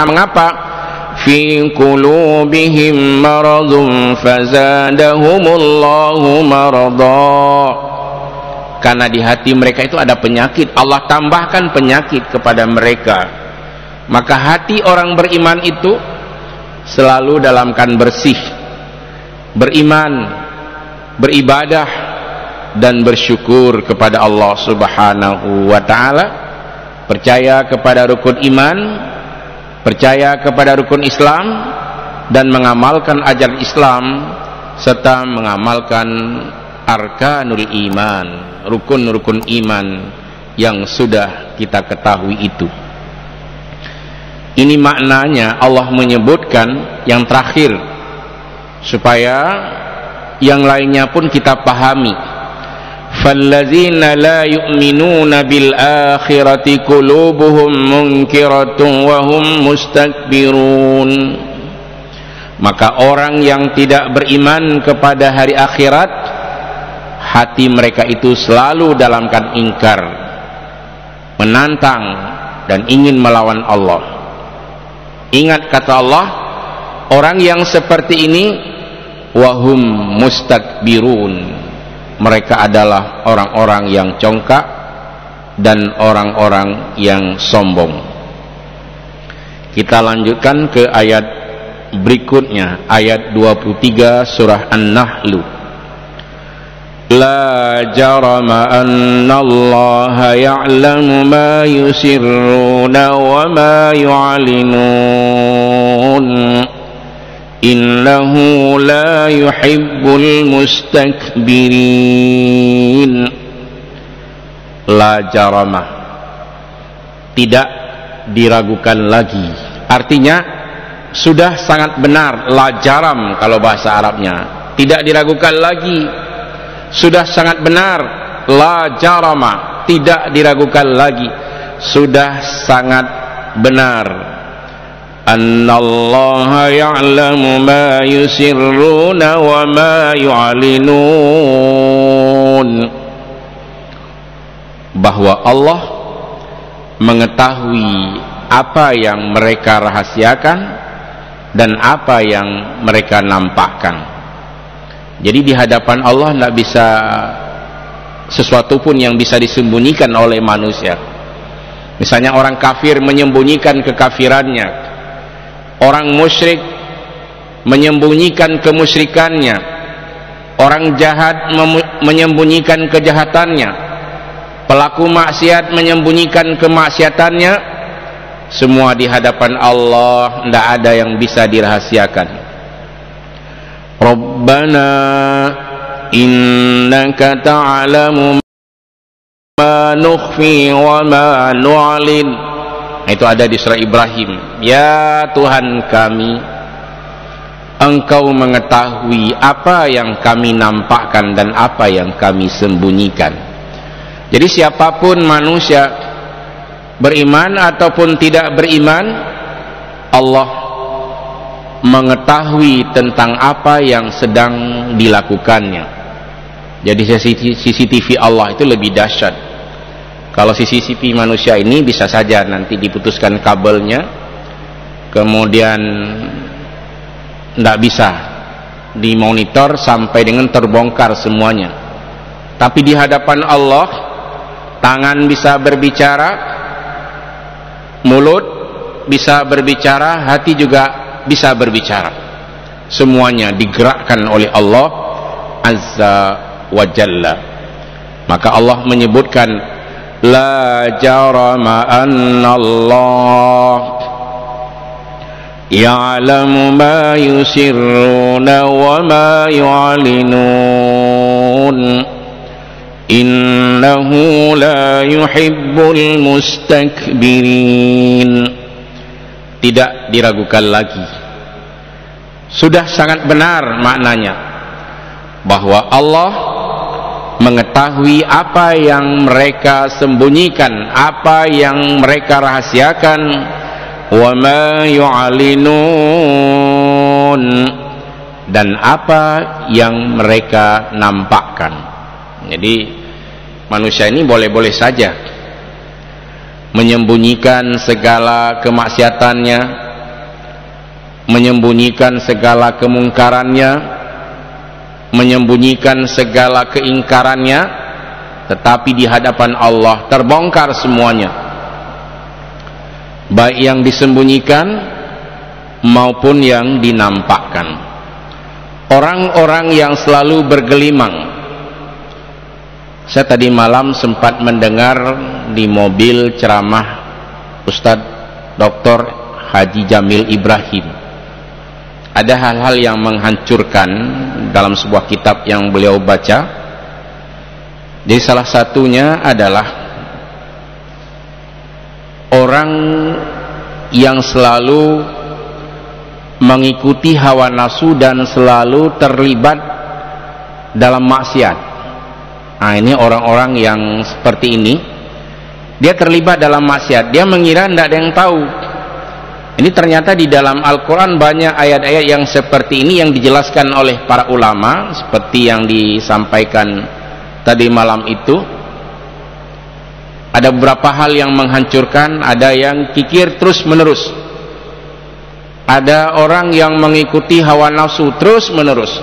Mengapa? Fi qulubihim maradun fazadahumullahu marada. Karena di hati mereka itu ada penyakit, Allah tambahkan penyakit kepada mereka. Maka hati orang beriman itu selalu dalam keadaan bersih, beriman, beribadah, dan bersyukur kepada Allah Subhanahu wa ta'ala, percaya kepada rukun iman, percaya kepada rukun Islam, dan mengamalkan ajaran Islam, serta mengamalkan arkanul iman, rukun-rukun iman yang sudah kita ketahui itu. Ini maknanya Allah menyebutkan yang terakhir supaya yang lainnya pun kita pahami. Fallazina la yu'minuna bil akhirati qulubuhum munkiratun wa hum mustakbirun. Maka orang yang tidak beriman kepada hari akhirat, hati mereka itu selalu dalam keadaan ingkar, menantang, dan ingin melawan Allah. Ingat kata Allah, orang yang seperti ini wahum mustakbirun, mereka adalah orang-orang yang congkak dan orang-orang yang sombong. Kita lanjutkan ke ayat berikutnya, ayat 23 surah An-Nahl. La jarama anna Allah ya'lamu ma yusirruna wa ma yu'linun innahu la yuhibbul mustakbirin. La jarama, tidak diragukan lagi. Artinya sudah sangat benar. La jaram kalau bahasa Arabnya, tidak diragukan lagi. Sudah sangat benar. La jarama, tidak diragukan lagi, sudah sangat benar. Annallaha ya'lamu ma yusirruna wa ma yu'linun, bahwa Allah mengetahui apa yang mereka rahasiakan dan apa yang mereka nampakkan. Jadi di hadapan Allah tidak bisa sesuatu pun yang bisa disembunyikan oleh manusia. Misalnya orang kafir menyembunyikan kekafirannya, orang musyrik menyembunyikan kemusyrikannya, orang jahat menyembunyikan kejahatannya, pelaku maksiat menyembunyikan kemaksiatannya. Semua di hadapan Allah tidak ada yang bisa dirahasiakan. Rabbana innaka ta'lamu ma nukhfi wa ma nu'lin. Itu ada di surah Ibrahim. Ya Tuhan kami, Engkau mengetahui apa yang kami nampakkan dan apa yang kami sembunyikan. Jadi siapapun manusia, beriman ataupun tidak beriman, Allah mengetahui tentang apa yang sedang dilakukannya. Jadi CCTV Allah itu lebih dahsyat. Kalau CCTV manusia ini bisa saja nanti diputuskan kabelnya, kemudian tidak bisa dimonitor sampai dengan terbongkar semuanya. Tapi di hadapan Allah, tangan bisa berbicara, mulut bisa berbicara, hati juga bisa berbicara. Semuanya digerakkan oleh Allah Azza wa Jalla. Maka Allah menyebutkan la jarama anna Allah ya'lamu ma yusirruna wa ma yu'linun innahu la yuhibbul mustakbirin. Tidak diragukan lagi, sudah sangat benar maknanya, bahwa Allah mengetahui apa yang mereka sembunyikan, apa yang mereka rahasiakan, wa ma yu'linun, dan apa yang mereka nampakkan. Jadi manusia ini boleh-boleh saja menyembunyikan segala kemaksiatannya, menyembunyikan segala kemungkarannya, menyembunyikan segala keingkarannya, tetapi di hadapan Allah terbongkar semuanya, baik yang disembunyikan maupun yang dinampakkan. Orang-orang yang selalu bergelimang. Saya tadi malam sempat mendengar di mobil ceramah Ustadz Dr. Haji Jamil Ibrahim. Ada hal-hal yang menghancurkan dalam sebuah kitab yang beliau baca. Jadi salah satunya adalah orang yang selalu mengikuti hawa nafsu dan selalu terlibat dalam maksiat. Nah, ini orang-orang yang seperti ini, dia terlibat dalam maksiat, dia mengira tidak ada yang tahu. Ini ternyata di dalam Al-Quran banyak ayat-ayat yang seperti ini yang dijelaskan oleh para ulama, seperti yang disampaikan tadi malam itu. Ada beberapa hal yang menghancurkan, ada yang kikir terus menerus, ada orang yang mengikuti hawa nafsu terus menerus,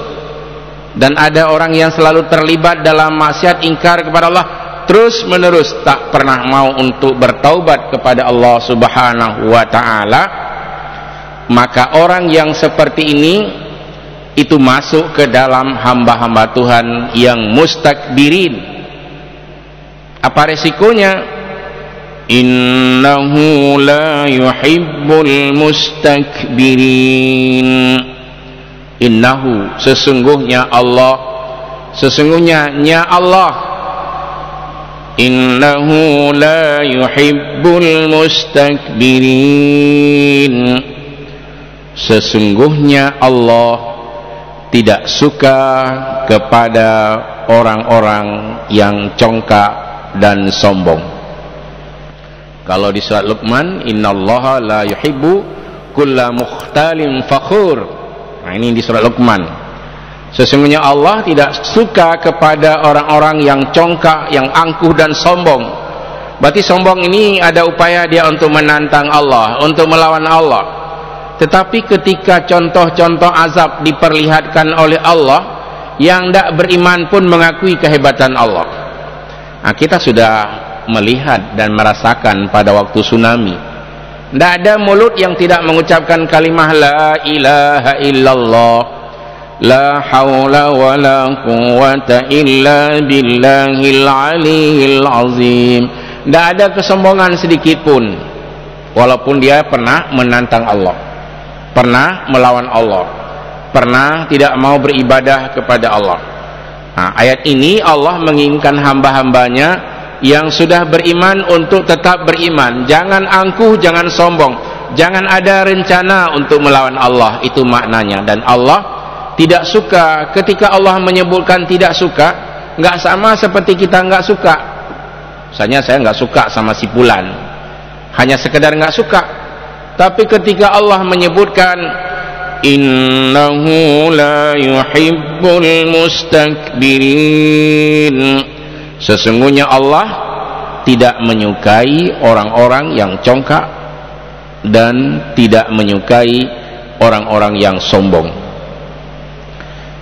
dan ada orang yang selalu terlibat dalam maksiat, ingkar kepada Allah terus menerus, tak pernah mau untuk bertaubat kepada Allah Subhanahu wa ta'ala. Maka orang yang seperti ini itu masuk ke dalam hamba-hamba Tuhan yang mustakbirin. Apa resikonya? Innahu la yuhibbul mustakbirin. Innahu, sesungguhnya Allah, sesungguhnya Allah, innahu la yuhibbul mustakbirin, sesungguhnya Allah tidak suka kepada orang-orang yang congkak dan sombong. Kalau di surat Luqman, innallaha la yuhibbu kulla mukhtalin fakhur. Nah, ini di surat Luqman. Sesungguhnya Allah tidak suka kepada orang-orang yang congkak, yang angkuh dan sombong. Berarti sombong ini ada upaya dia untuk menantang Allah, untuk melawan Allah. Tetapi ketika contoh-contoh azab diperlihatkan oleh Allah, yang tidak beriman pun mengakui kehebatan Allah. Nah, kita sudah melihat dan merasakan pada waktu tsunami, tidak ada mulut yang tidak mengucapkan kalimah la ilaha illallah, la hawla wa la quwwata illa billahil aliyil azim. Tidak ada kesombongan sedikit pun, walaupun dia pernah menantang Allah, pernah melawan Allah, pernah tidak mau beribadah kepada Allah. Nah, ayat ini Allah menginginkan hamba-hambanya yang sudah beriman untuk tetap beriman. Jangan angkuh, jangan sombong, jangan ada rencana untuk melawan Allah. Itu maknanya. Dan Allah tidak suka. Ketika Allah menyebutkan tidak suka, nggak sama seperti kita nggak suka. Misalnya saya nggak suka sama si fulan, hanya sekedar nggak suka. Tapi ketika Allah menyebutkan innahu la yuhibbul mustakbirin, sesungguhnya Allah tidak menyukai orang-orang yang congkak dan tidak menyukai orang-orang yang sombong.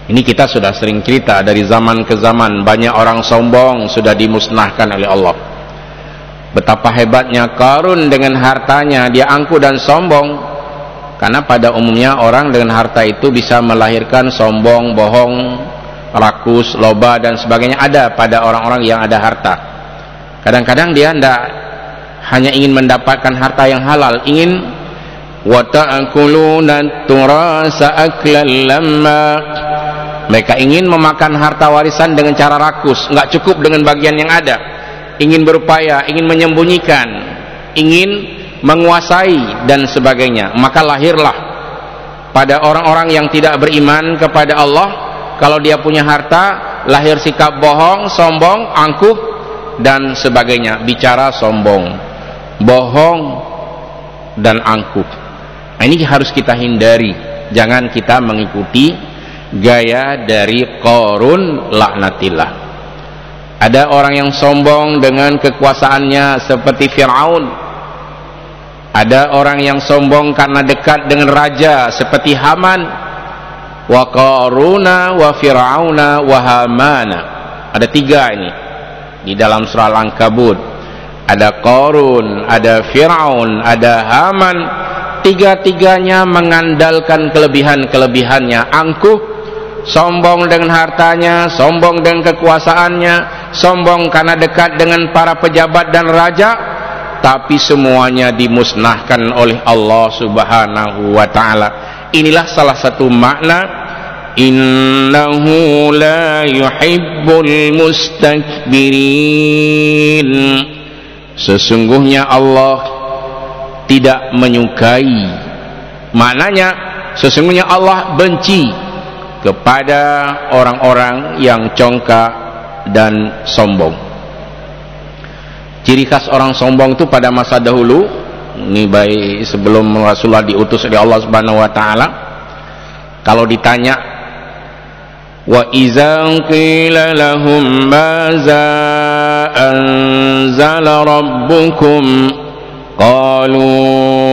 Ini kita sudah sering cerita dari zaman ke zaman, banyak orang sombong sudah dimusnahkan oleh Allah. Betapa hebatnya Qarun dengan hartanya, dia angkuh dan sombong. Karena pada umumnya orang dengan harta itu bisa melahirkan sombong, bohong, rakus, loba dan sebagainya, ada pada orang-orang yang ada harta. Kadang-kadang dia tidak hanya ingin mendapatkan harta yang halal, ingin wa ta'kuluna turasa aklan lamma, mereka ingin memakan harta warisan dengan cara rakus, nggak cukup dengan bagian yang ada, ingin berupaya, ingin menyembunyikan, ingin menguasai dan sebagainya. Maka lahirlah pada orang-orang yang tidak beriman kepada Allah, kalau dia punya harta, lahir sikap bohong, sombong, angkuh dan sebagainya. Bicara sombong, bohong dan angkuh. Nah, ini harus kita hindari. Jangan kita mengikuti gaya dari Qarun laknatillah. Ada orang yang sombong dengan kekuasaannya seperti Fir'aun. Ada orang yang sombong karena dekat dengan raja seperti Haman, wa Qaruna wa Fir'auna wa Hamana. Ada 3 ini di dalam surah Al-Ankabut. Ada Qarun, ada Fir'aun, ada Haman. 3-tiganya mengandalkan kelebihan-kelebihannya, angkuh, sombong dengan hartanya, sombong dengan kekuasaannya, sombong karena dekat dengan para pejabat dan raja, tapi semuanya dimusnahkan oleh Allah Subhanahu wa ta'ala. Inilah salah satu makna innahu la yuhibbul mustakbirin. Sesungguhnya Allah tidak menyukai, maknanya sesungguhnya Allah benci kepada orang-orang yang congkak dan sombong. Ciri khas orang sombong itu pada masa dahulu, ini baik sebelum Rasulullah diutus oleh Allah Subhanahu wa taala, kalau ditanya wa iza qila lahum maza anzala rabbukum qalu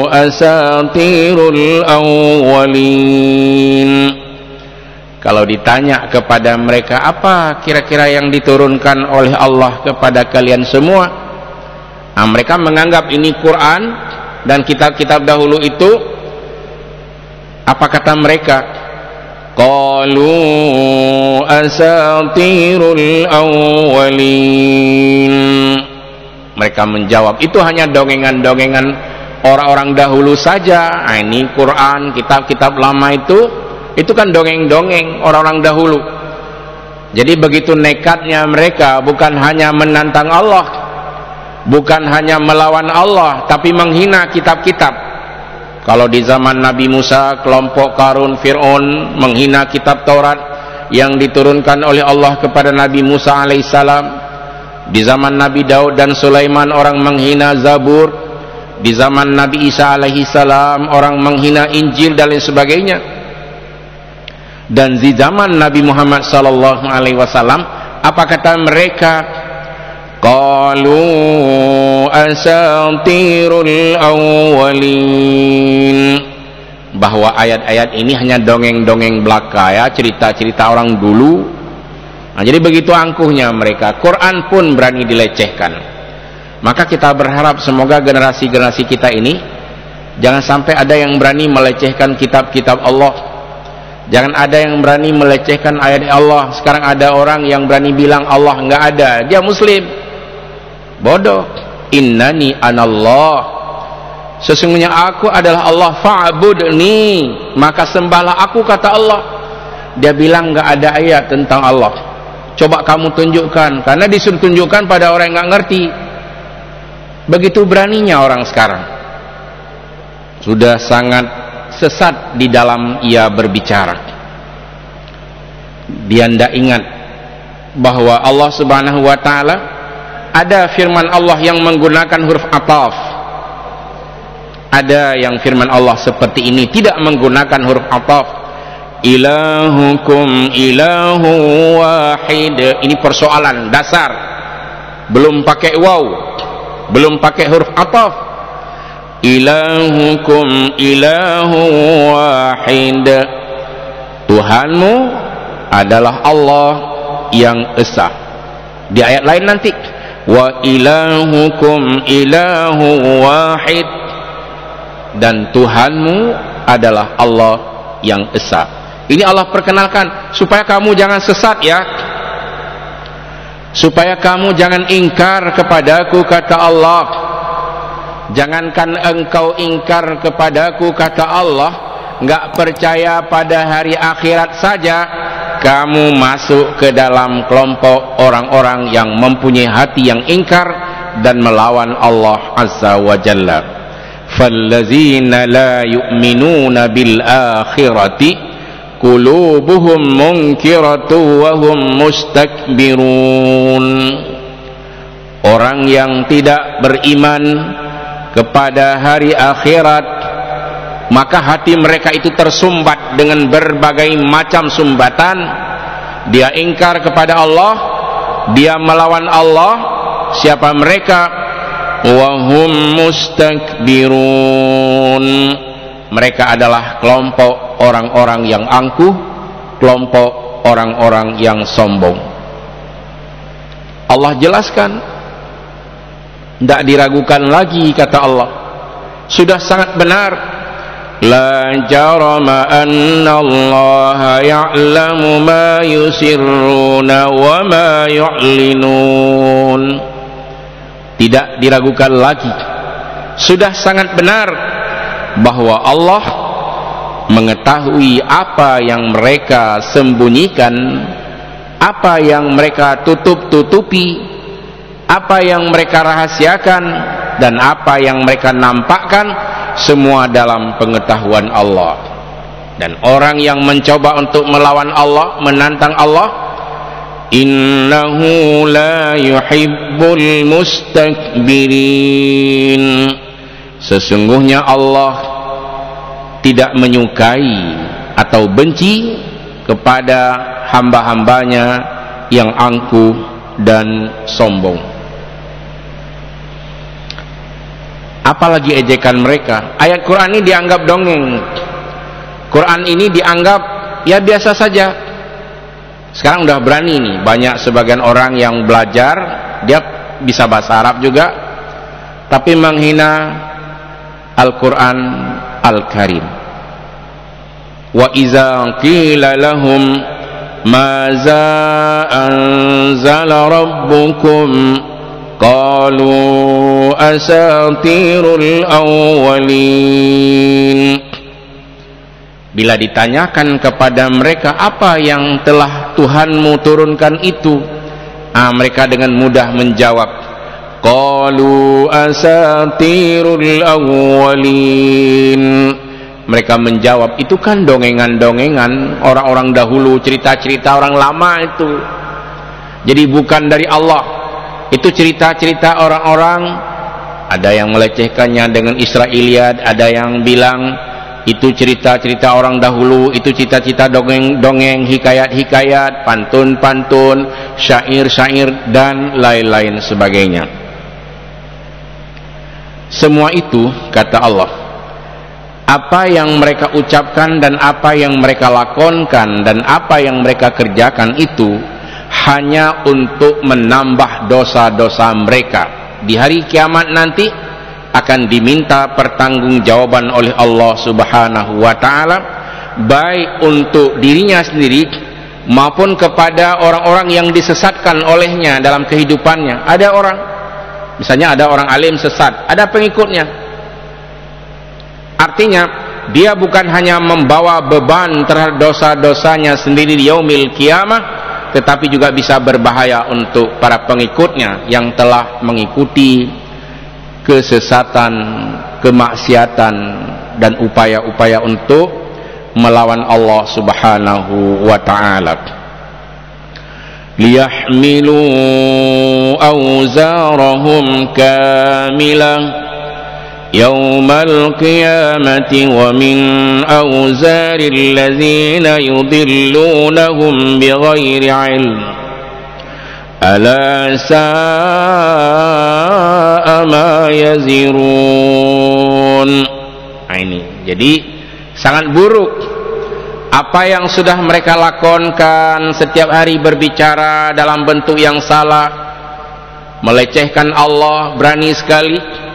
asatirul awwalin. Kalau ditanya kepada mereka, apa kira-kira yang diturunkan oleh Allah kepada kalian semua? Nah, mereka menganggap ini Quran dan kitab-kitab dahulu itu, apa kata mereka? Qalu asatirul awwalin. Mereka menjawab, itu hanya dongengan-dongengan orang-orang dahulu saja. Nah, ini Quran, kitab-kitab lama itu kan dongeng-dongeng orang-orang dahulu. Jadi begitu nekatnya mereka, bukan hanya menantang Allah, bukan hanya melawan Allah, tapi menghina kitab-kitab. Kalau di zaman Nabi Musa, kelompok Qarun, Fir'aun menghina kitab Taurat yang diturunkan oleh Allah kepada Nabi Musa alaihissalam. Di zaman Nabi Daud dan Sulaiman orang menghina Zabur. Di zaman Nabi Isa alaihissalam orang menghina Injil dan lain sebagainya. Dan di zaman Nabi Muhammad sallallahu alaihi wasallam, apa kata mereka? Qalu asatirul awwalin, bahwa ayat-ayat ini hanya dongeng-dongeng belaka, ya, cerita-cerita orang dulu. Nah, jadi begitu angkuhnya mereka. Quran pun berani dilecehkan. Maka kita berharap semoga generasi-generasi kita ini jangan sampai ada yang berani melecehkan kitab-kitab Allah. Jangan ada yang berani melecehkan ayat Allah. Sekarang ada orang yang berani bilang Allah nggak ada, dia muslim. Bodoh. Innani anallah, sesungguhnya aku adalah Allah, fa'budni, maka sembahlah aku, kata Allah. Dia bilang nggak ada ayat tentang Allah. Coba kamu tunjukkan, karena disuruh tunjukkan pada orang yang nggak ngerti. Begitu beraninya orang sekarang, sudah sangat sesat di dalam ia berbicara. Dia tidak ingat bahwa Allah Subhanahu wa ta'ala, ada firman Allah yang menggunakan huruf ataf, ada yang firman Allah seperti ini tidak menggunakan huruf ataf. Ilahukum ilahu wahid. Ini persoalan dasar, belum pakai waw, belum pakai huruf ataf. Ilahukum ilahu wahid, Tuhanmu adalah Allah yang esa. Di ayat lain nanti, wa ilahukum ilahu wahid, dan Tuhanmu adalah Allah yang esa. Ini Allah perkenalkan supaya kamu jangan sesat, ya, supaya kamu jangan ingkar kepadaku, kata Allah. Jangankan engkau ingkar kepadaku, kata Allah, nggak percaya pada hari akhirat saja, kamu masuk ke dalam kelompok orang-orang yang mempunyai hati yang ingkar dan melawan Allah Azza wa Jalla. Fallazina la yu'minuna bil akhirati qulubuhum munkiratu wa hum mustakbirun. Orang yang tidak beriman kepada hari akhirat, maka hati mereka itu tersumbat dengan berbagai macam sumbatan. Dia ingkar kepada Allah, dia melawan Allah. Siapa mereka? wa hum mustakbirun. Mereka adalah kelompok orang-orang yang angkuh, kelompok orang-orang yang sombong. Allah jelaskan, tidak diragukan lagi, kata Allah, sudah sangat benar. La jarama anna Allah ya'lamu ma yusirruna wa ma yu'linun. Tidak diragukan lagi, sudah sangat benar bahwa Allah mengetahui apa yang mereka sembunyikan, apa yang mereka tutup-tutupi, apa yang mereka rahasiakan, dan apa yang mereka nampakkan, semua dalam pengetahuan Allah. Dan orang yang mencoba untuk melawan Allah, menantang Allah, innahu la yuhibbul mustakbirin, sesungguhnya Allah tidak menyukai atau benci kepada hamba-hambanya yang angkuh dan sombong. Apalagi ejekan mereka. Ayat Quran ini dianggap dongeng, Quran ini dianggap ya biasa saja. Sekarang udah berani nih, banyak sebagian orang yang belajar, dia bisa bahasa Arab juga, tapi menghina Al-Quran Al-Karim. Wa iza qila lahum maza anzala rabbukum qalu asatirul awwalin. Bila ditanyakan kepada mereka apa yang telah Tuhanmu turunkan itu, mereka dengan mudah menjawab, qalu asatirul awwalin. Mereka menjawab, itu kan dongengan-dongengan orang-orang dahulu, cerita-cerita orang lama itu. Jadi bukan dari Allah. Itu cerita-cerita orang-orang, ada yang melecehkannya dengan Israiliyat, ada yang bilang itu cerita-cerita orang dahulu, itu cerita-cerita dongeng-dongeng, hikayat-hikayat, pantun-pantun, syair-syair, dan lain-lain sebagainya. Semua itu, kata Allah, apa yang mereka ucapkan dan apa yang mereka lakonkan dan apa yang mereka kerjakan itu hanya untuk menambah dosa-dosa mereka. Di hari kiamat nanti akan diminta pertanggungjawaban oleh Allah Subhanahu wa ta'ala, baik untuk dirinya sendiri maupun kepada orang-orang yang disesatkan olehnya dalam kehidupannya. Ada orang, misalnya ada orang alim sesat, ada pengikutnya. Artinya dia bukan hanya membawa beban terhadap dosa-dosanya sendiri di yaumil kiamah, tetapi juga bisa berbahaya untuk para pengikutnya yang telah mengikuti kesesatan, kemaksiatan, dan upaya-upaya untuk melawan Allah Subhanahu wa ta'ala. Liyahmilu awzarahum kamilah yawmal qiyamati wa min awzaril ladzina yudillunahum bighairi ilm ala sa'a ma yazirun. Ini jadi sangat buruk apa yang sudah mereka lakonkan, setiap hari berbicara dalam bentuk yang salah, melecehkan Allah berani sekali.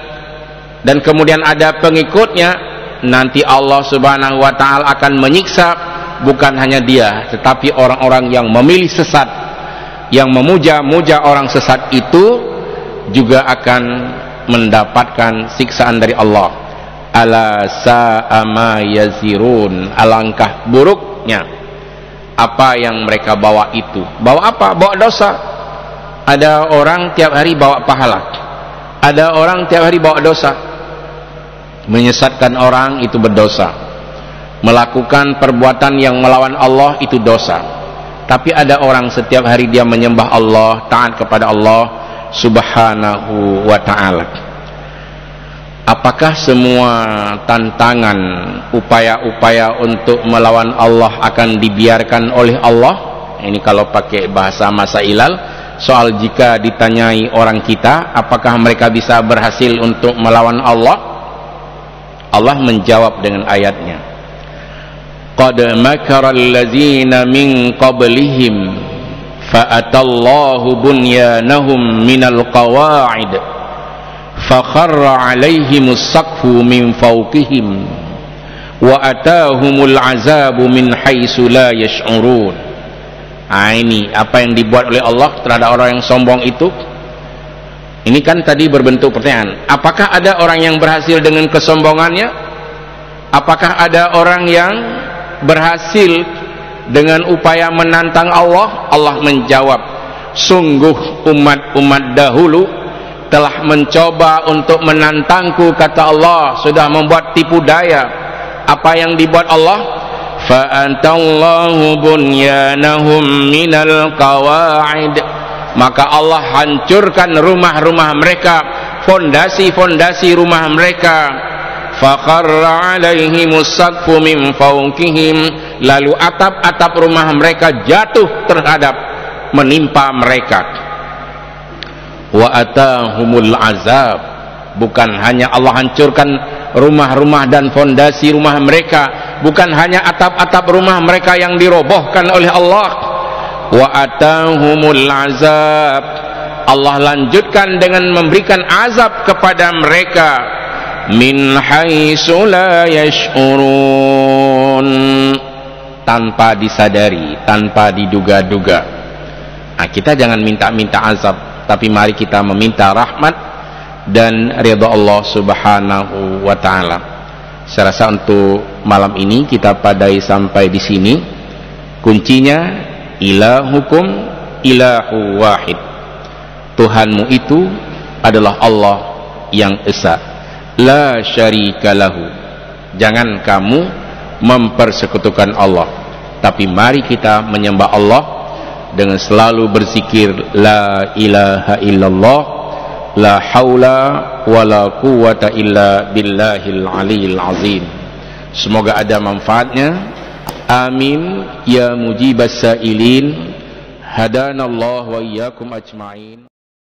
Dan kemudian ada pengikutnya, nanti Allah Subhanahu wa ta'ala akan menyiksa bukan hanya dia, tetapi orang-orang yang memilih sesat, yang memuja-muja orang sesat itu juga akan mendapatkan siksaan dari Allah. Ala sa'a ma yazirun, alangkah buruknya apa yang mereka bawa itu. Bawa apa? Bawa dosa. Ada orang tiap hari bawa pahala, ada orang tiap hari bawa dosa. Menyesatkan orang itu berdosa, melakukan perbuatan yang melawan Allah itu dosa. Tapi ada orang setiap hari dia menyembah Allah, taat kepada Allah Subhanahu wa ta'ala. Apakah semua tantangan, upaya-upaya untuk melawan Allah akan dibiarkan oleh Allah? Ini kalau pakai bahasa Masailal, soal jika ditanyai orang kita apakah mereka bisa berhasil untuk melawan Allah, Allah menjawab dengan ayatnya, qad makara allazina min qablihim fa'atallahu bunyanahum minal qawa'id fakharra alaihimus saqfu min fawqihim wa atahumul azabu min haitsu la yash'urun. Ini apa yang dibuat oleh Allah terhadap orang yang sombong itu. Ini kan tadi berbentuk pertanyaan, apakah ada orang yang berhasil dengan kesombongannya? Apakah ada orang yang berhasil dengan upaya menantang Allah? Allah menjawab, sungguh umat-umat dahulu telah mencoba untuk menantangku, kata Allah, sudah membuat tipu daya. Apa yang dibuat Allah? Fa'antallahu bunyanahum minal qawa'id, maka Allah hancurkan rumah-rumah mereka, fondasi-fondasi rumah mereka. Fakharra alaihimus saqfu min fawqihim, lalu atap-atap rumah mereka jatuh terhadap menimpa mereka. Wa atahumul azab, bukan hanya Allah hancurkan rumah-rumah dan fondasi rumah mereka, bukan hanya atap-atap rumah mereka yang dirobohkan oleh Allah. Wa atahumul azab, Allah lanjutkan dengan memberikan azab kepada mereka min haitsu la yash'urun, tanpa disadari, tanpa diduga-duga. Nah, kita jangan minta-minta azab, tapi mari kita meminta rahmat dan ridha Allah Subhanahu wa taala. Saya rasa untuk malam ini kita padai sampai di sini. Kuncinya ilahukum ilahu wahid. Tuhanmu itu adalah Allah yang esa, la syarika lahu. Jangan kamu mempersekutukan Allah, tapi mari kita menyembah Allah dengan selalu berzikir la ilaha illallah, la haula wala quwwata illa billahil aliyil azim. Semoga ada manfaatnya. Amin ya mujibas sailin. Hadanallahu wa iyyakum ajma'in.